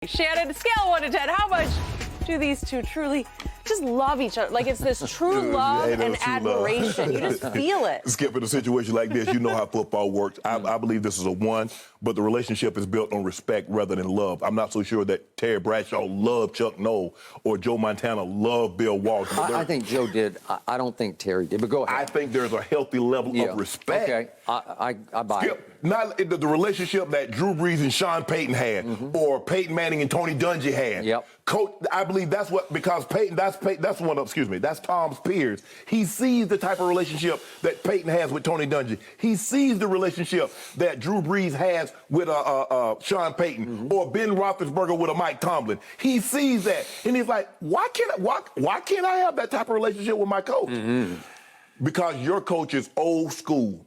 Shannon, scale 1 to 10, how much do these two truly just love each other? Like, it's this true love and admiration. You just feel it. Skip, in a situation like this, you know how football works. I believe this is a 1, but the relationship is built on respect rather than love. I'm not so sure that Terry Bradshaw loved Chuck Noll or Joe Montana loved Bill Walsh. I think Joe did. I don't think Terry did, but go ahead. I think there's a healthy level of respect. Okay, I buy Skip, it. not the relationship that Drew Brees and Sean Payton had, or Peyton Manning and Tony Dungy had. Yep. Coach, I believe that's what, because that's Tom's peers. He sees the type of relationship that Peyton has with Tony Dungy. He sees the relationship that Drew Brees has with Sean Payton, or Ben Roethlisberger with a Mike Tomlin. He sees that, and he's like, why can't I have that type of relationship with my coach? Because your coach is old school.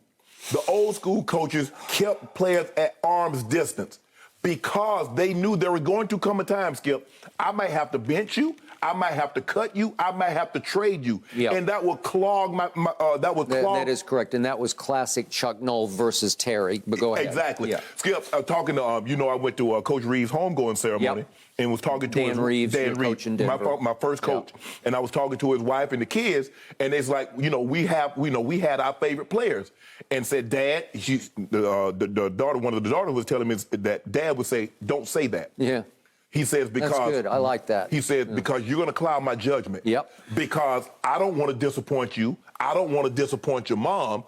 The old school coaches kept players at arm's distance because they knew there was going to come a time, Skip, I might have to bench you, I might have to cut you, I might have to trade you. Yep. And that would clog That is correct, and that was classic Chuck Noll versus Terry, but go ahead. Exactly. Yeah. Skip, talking to, I went to Coach Reeves' homegoing ceremony and was talking to Dan Reeves, coach in Denver. my first coach. And I was talking to his wife and the kids, and it's like, we had our favorite players. And said, Dad, the daughter, one of the daughters was telling me that Dad would say, don't say that. Yeah. He says, because... That's good. I like that. He says, because you're going to cloud my judgment. Yep. Because I don't want to disappoint you. I don't want to disappoint your mom.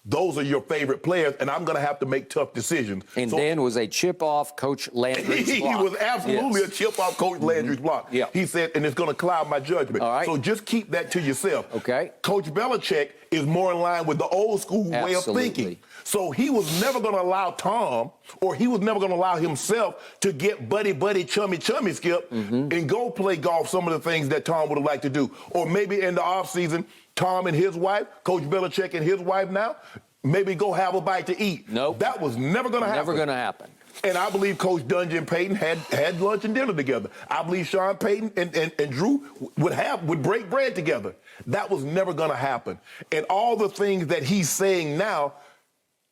Those are your favorite players, and I'm going to have to make tough decisions. And Dan was a chip-off Coach Landry's block. He was absolutely a chip-off Coach Landry's block. Yeah. He said, and it's going to cloud my judgment. All right. So just keep that to yourself. Okay. Coach Belichick is more in line with the old school way of thinking. So he was never going to allow Tom, or he was never going to allow himself to get buddy, chummy, Skip, and go play golf, some of the things that Tom would have liked to do. Or maybe in the offseason, Tom and his wife, Coach Belichick and his wife now, maybe go have a bite to eat. Nope. That was never going to happen. Never going to happen. And I believe Coach Dungy and Peyton had lunch and dinner together. I believe Sean Payton and Drew would break bread together. That was never going to happen. And all the things that he's saying now,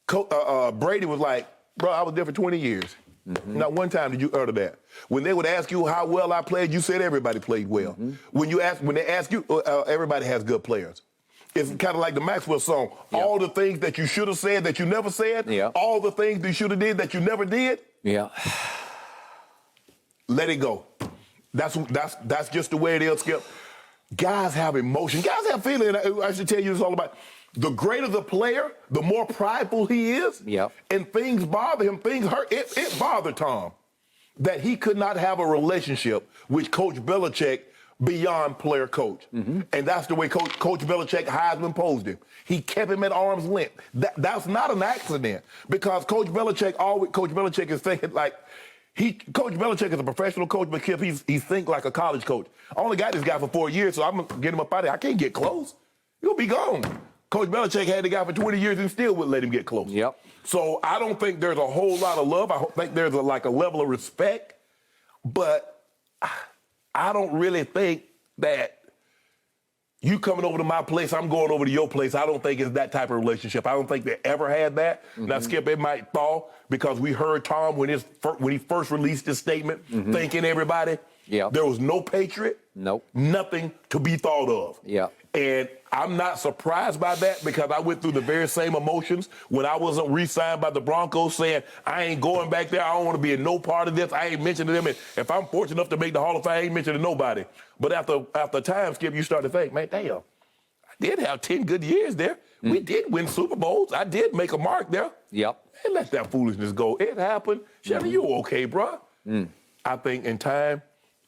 Brady was like, bro, I was there for 20 years. Not one time did you utter that. When they would ask you how well I played, you said everybody played well. When they ask you, everybody has good players. It's kind of like the Maxwell song. Yeah. All the things that you should have said that you never said. Yeah. All the things you should have did that you never did. Yeah. Let it go. That's just the way it is, Skip. Guys have emotion. Guys have feeling. I should tell you this all about. The greater the player, the more prideful he is. Yep. And things bother him. Things hurt. It bothered Tom that he could not have a relationship with Coach Belichick beyond player coach. And that's the way Coach Belichick Heisman posed him. He kept him at arm's length. That's not an accident, because Coach Belichick is thinking like, Coach Belichick is a professional coach, but he think like a college coach. I only got this guy for 4 years, so I'm going to get him up out of there. I can't get close. He'll be gone. Coach Belichick had the guy for 20 years and still wouldn't let him get close. Yep. So I don't think there's a whole lot of love. I think there's a level of respect, but I don't really think that you coming over to my place, I'm going over to your place. I don't think it's that type of relationship. I don't think they ever had that. Now, Skip, it might fall because we heard Tom when he first released his statement, thanking everybody. Yeah. There was no patriot. Nope. Nothing to be thought of. Yeah. And I'm not surprised by that, because I went through the very same emotions when I wasn't re-signed by the Broncos, saying, I ain't going back there. I don't want to be in no part of this. I ain't mentioning them. And if I'm fortunate enough to make the Hall of Fame, I ain't mentioning nobody. But after time, Skip, you start to think, man, damn, I did have 10 good years there. We did win Super Bowls. I did make a mark there. Yep. And let that foolishness go. It happened. Shannon, you okay, bro? I think in time,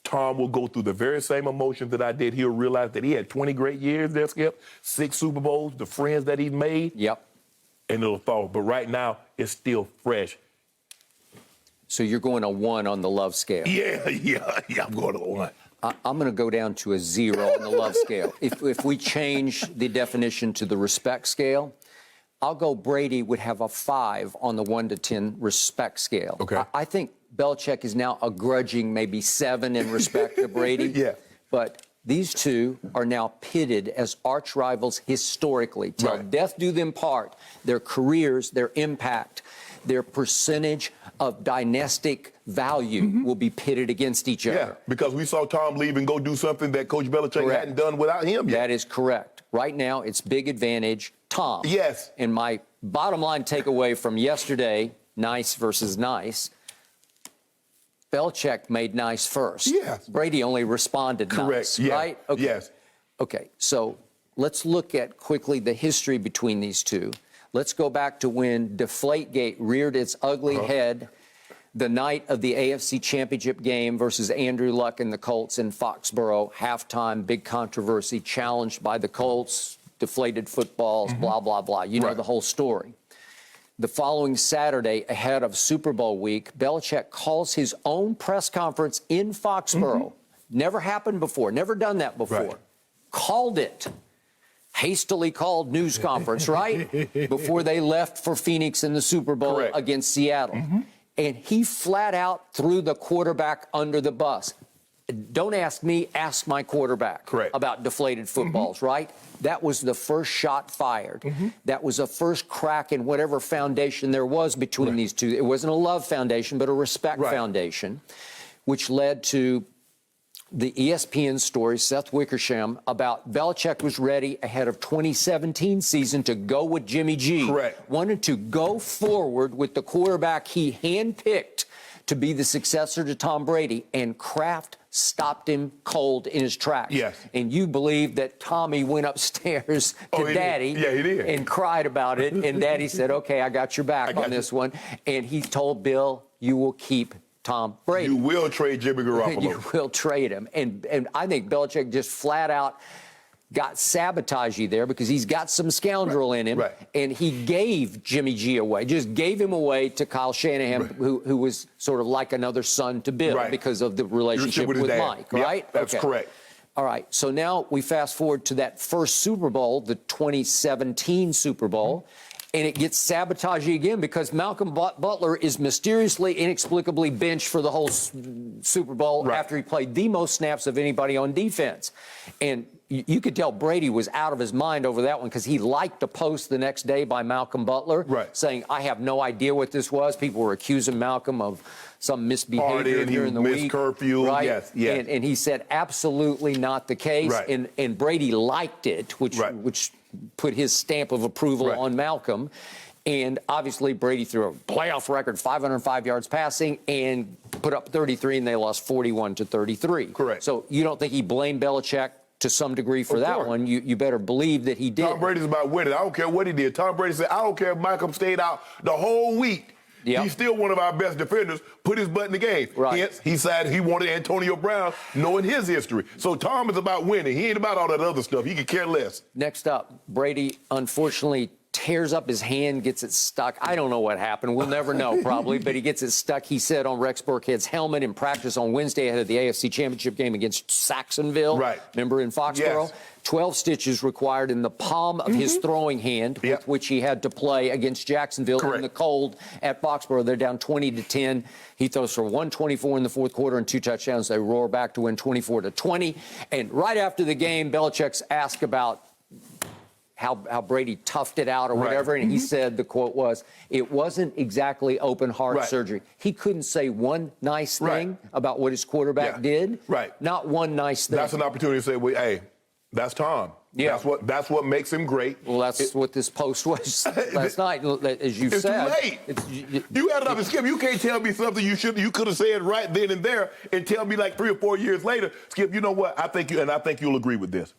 Tom will go through the very same emotions that I did. He'll realize that he had 20 great years there, Skip, 6 Super Bowls, the friends that he's made. Yep. And it'll fall. But right now, it's still fresh. So you're going a 1 on the love scale. Yeah, I'm going to 1. I'm going to go down to a 0 on the love scale. If we change the definition to the respect scale, I'll go Brady would have a 5 on the 1 to 10 respect scale. Okay. I think Belichick is now a grudging maybe 7 in respect to Brady. Yeah. But these two are now pitted as arch rivals historically. Till death do them part. Their careers, their impact. their percentage of dynastic value will be pitted against each other. Yeah, because we saw Tom leave and go do something that Coach Belichick hadn't done without him yet. That is correct. Right now, it's big advantage Tom. Yes. And my bottom line takeaway from yesterday, nice versus nice, Belichick made nice first. Yes. Brady only responded Correct. nice, Yeah. right? Okay. Yes. Okay, so let's look at quickly the history between these two. Let's go back to when Deflategate reared its ugly head the night of the AFC Championship game versus Andrew Luck and the Colts in Foxborough. Halftime, big controversy, challenged by the Colts, deflated footballs, blah, blah, blah. You know the whole story. The following Saturday, ahead of Super Bowl week, Belichick calls his own press conference in Foxborough. Never happened before, never done that before. Right. Called it. Hastily called news conference, right? Before they left for Phoenix in the Super Bowl against Seattle. And he flat out threw the quarterback under the bus. Don't ask me, ask my quarterback about deflated footballs, right? That was the first shot fired. That was the first crack in whatever foundation there was between these two. It wasn't a love foundation, but a respect foundation, which led to the ESPN story, Seth Wickersham, about Belichick was ready ahead of 2017 season to go with Jimmy G. Wanted to go forward with the quarterback he handpicked to be the successor to Tom Brady, and Kraft stopped him cold in his tracks. And you believe that Tommy went upstairs to Daddy and cried about it, and Daddy said, okay, I got your back on this one. And he told Bill, you will keep Tom Brady. You will trade Jimmy Garoppolo. You will trade him. And I think Belichick just flat out got sabotagey there because he's got some scoundrel in him. And he gave Jimmy G away, just gave him away to Kyle Shanahan, who was sort of like another son to Bill because of the relationship with Mike, right? That's correct. All right, so now we fast forward to that first Super Bowl, the 2017 Super Bowl. And it gets sabotagey again because Malcolm Butler is mysteriously, inexplicably benched for the whole Super Bowl after he played the most snaps of anybody on defense. And you could tell Brady was out of his mind over that one because he liked a post the next day by Malcolm Butler saying, I have no idea what this was. People were accusing Malcolm of some misbehavior during the week. Curfew. And he said, absolutely not the case. And Brady liked it, which put his stamp of approval on Malcolm. And obviously Brady threw a playoff record, 505 yards passing, and put up 33, and they lost 41-33. So you don't think he blamed Belichick to some degree for that one? You better believe that he did. Tom Brady's about winning. I don't care what he did. Tom Brady said, I don't care if Malcolm stayed out the whole week. He's still one of our best defenders. Put his butt in the game. Hence, he said he wanted Antonio Brown, knowing his history. So Tom is about winning. He ain't about all that other stuff. He could care less. Next up, Brady unfortunately tears up his hand, gets it stuck. I don't know what happened. We'll never know, probably, but he gets it stuck. He said on Rex Burkhead's helmet in practice on Wednesday ahead of the AFC Championship game against Saxonville. Remember in Foxborough? 12 stitches required in the palm of his throwing hand, with which he had to play against Jacksonville in the cold at Foxborough. They're down 20-10. He throws for 124 in the fourth quarter and 2 touchdowns. They roar back to win 24-20. And right after the game, Belichick's asked about how Brady toughed it out or whatever, and he said, the quote was, it wasn't exactly open heart surgery. He couldn't say one nice thing about what his quarterback did. Not one nice thing. That's an opportunity to say, well, hey, that's Tom. That's what makes him great. Well, that's what this post was last night, as you said. It's too late. You had it up and Skip. You can't tell me something you could have said right then and there and tell me like 3 or 4 years later, Skip, you know what? I think you'll agree with this.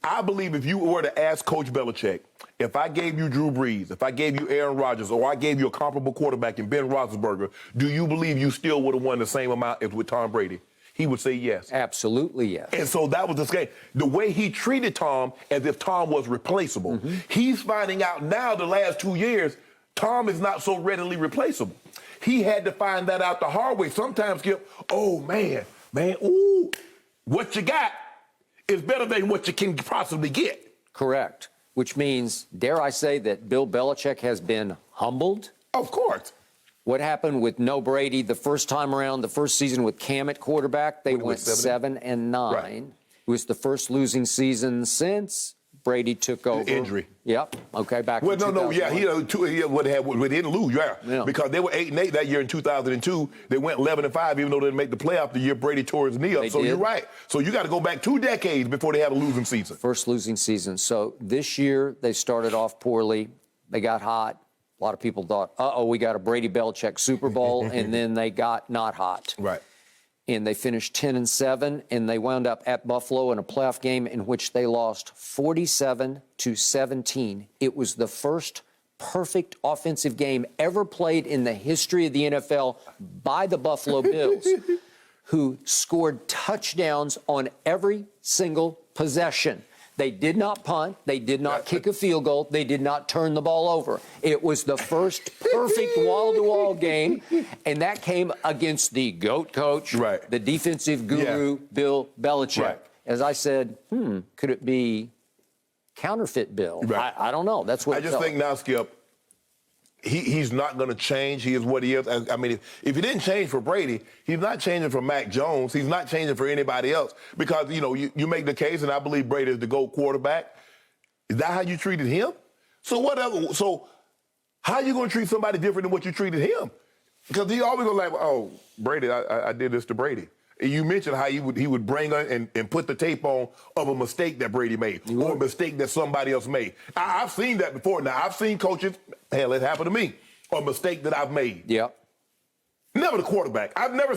I believe if you were to ask Coach Belichick, if I gave you Drew Brees, if I gave you Aaron Rodgers, or I gave you a comparable quarterback in Ben Roethlisberger, do you believe you still would have won the same amount as with Tom Brady? He would say yes. Absolutely yes. And so that was the game. The way he treated Tom as if Tom was replaceable. He's finding out now the last 2 years, Tom is not so readily replaceable. He had to find that out the hard way. Sometimes, Skip, oh, man, ooh, what you got is better than what you can possibly get. Correct. Which means, dare I say, that Bill Belichick has been humbled? Of course. What happened with no Brady the first time around, the first season with Cam at quarterback? They went 7-9. It was the first losing season since Brady took over. Injury. Yep. Okay. Back. Well, in no. Yeah, 2001. he would have. They didn't lose. Yeah. Because they were 8-8 that year in 2002. They went 11-5, even though they didn't make the playoff the year Brady tore his knee up. So you're right. So you got to go back 2 decades before they had a losing season. First losing season. So this year they started off poorly. They got hot. A lot of people thought, we got a Brady Belichick Super Bowl, and then they got not hot. Right. And they finished 10-7, and they wound up at Buffalo in a playoff game in which they lost 47-17. It was the first perfect offensive game ever played in the history of the NFL by the Buffalo Bills, who scored touchdowns on every single possession. They did not punt. They did not kick a field goal. They did not turn the ball over. It was the first perfect wall-to-wall game, and that came against the GOAT coach, the defensive guru, Bill Belichick. Right. As I said, could it be counterfeit Bill? Right. I don't know. That's what I just think now, Skip, he's not going to change. He is what he is. I mean, if he didn't change for Brady, he's not changing for Mac Jones. He's not changing for anybody else. Because, you make the case, and I believe Brady is the GOAT quarterback. Is that how you treated him? So how are you going to treat somebody different than what you treated him? Because he always goes like, Brady, I did this to Brady. And you mentioned how he would bring on and put the tape on of a mistake that Brady made or a mistake that somebody else made. I've seen that before. Now, I've seen coaches, hell, it happened to me, a mistake that I've made. Yeah. Never the quarterback. I've never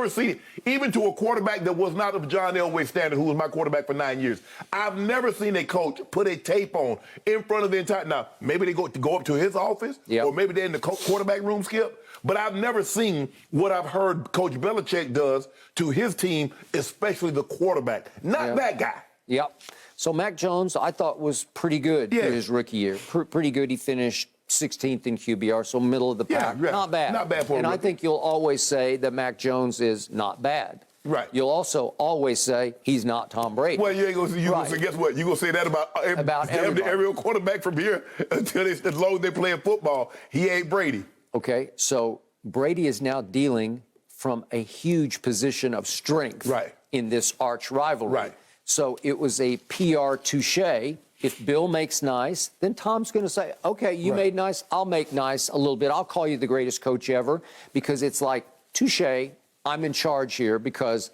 seen it, even to a quarterback that was not of John Elway standard, who was my quarterback for 9 years. I've never seen a coach put a tape on in front of the entire. Now, maybe they go up to his office, or maybe they're in the quarterback room, Skip. But I've never seen what I've heard Coach Belichick does to his team, especially the quarterback. Not that guy. Yep. So Mac Jones, I thought, was pretty good for his rookie year. Pretty good. He finished 16th in QBR, so middle of the pack. Yeah. Not bad. Not bad for him. And I think you'll always say that Mac Jones is not bad. Right. You'll also always say he's not Tom Brady. Well, you ain't gonna say, guess what? You're going to say that about every quarterback from here until as long as they're playing football. He ain't Brady. Okay, so Brady is now dealing from a huge position of strength in this arch rivalry. Right. So it was a PR touche. If Bill makes nice, then Tom's going to say, okay, you made nice, I'll make nice a little bit. I'll call you the greatest coach ever, because it's like, touche, I'm in charge here because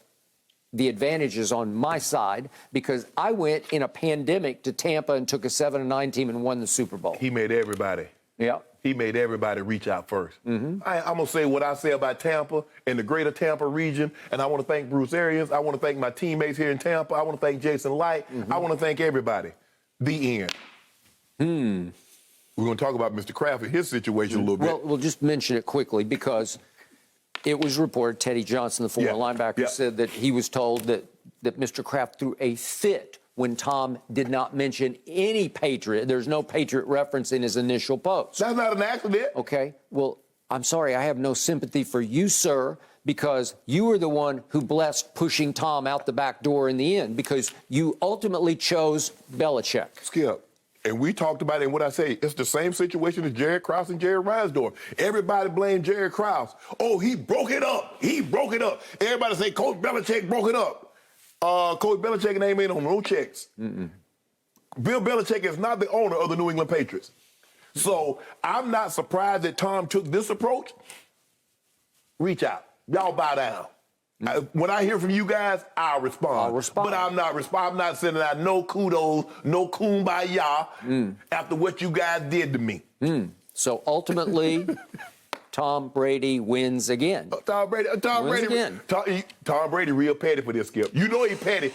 the advantage is on my side, because I went in a pandemic to Tampa and took a 7-9 team and won the Super Bowl. He made everybody. Yeah. He made everybody reach out first. I'm going to say what I say about Tampa and the greater Tampa region, and I want to thank Bruce Arians. I want to thank my teammates here in Tampa. I want to thank Jason Light. I want to thank everybody. The end. We're going to talk about Mr. Kraft and his situation a little bit. Well, we'll just mention it quickly because it was reported Teddy Johnson, the former linebacker, said that he was told that Mr. Kraft threw a fit when Tom did not mention any Patriot. There's no Patriot reference in his initial post. That's not an accident. Okay. Well, I'm sorry. I have no sympathy for you, sir, because you were the one who blessed pushing Tom out the back door in the end, because you ultimately chose Belichick. Skip, and we talked about it, and what I say, it's the same situation as Jared Krause and Jared Reinsdorf. Everybody blamed Jared Krause. Oh, he broke it up. He broke it up. Everybody say Coach Belichick broke it up. Coach Belichick name ain't on no checks. Bill Belichick is not the owner of the New England Patriots. So I'm not surprised that Tom took this approach. Reach out. Y'all bow down. When I hear from you guys, I'll respond. But I'm not sending out no kudos, no kumbaya after what you guys did to me. So ultimately, Tom Brady wins again. Tom Brady real petty for this, Skip. You know he petty.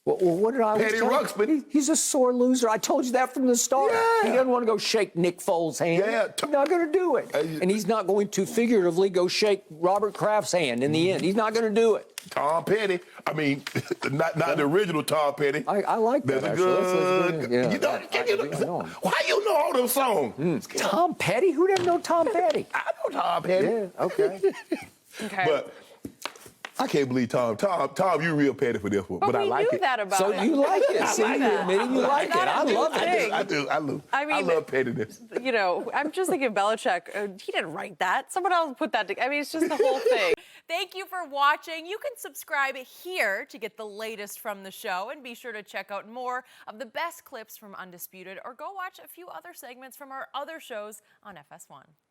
Well, what did I Petty Ruxpin. He's a sore loser. I told you that from the start. He doesn't want to go shake Nick Foles' hand. He's not going to do it. And he's not going to figuratively go shake Robert Kraft's hand in the end. He's not going to do it. Tom Petty. I mean, not the original Tom Petty. I like that, That's actually. Good. Why you know all those songs? Tom Petty? Who doesn't know Tom Petty? I know Tom Petty. Yeah, okay. But I can't believe Tom, you real petty for this one. But I like it. We knew that about so it. you like it. See, you're admitting you like it. I love it. I love pettiness. You know, I'm just thinking Belichick, he didn't write that. Someone else put that together. I mean, it's just the whole thing. Thank you for watching. You can subscribe here to get the latest from the show, and be sure to check out more of the best clips from Undisputed, or go watch a few other segments from our other shows on FS1.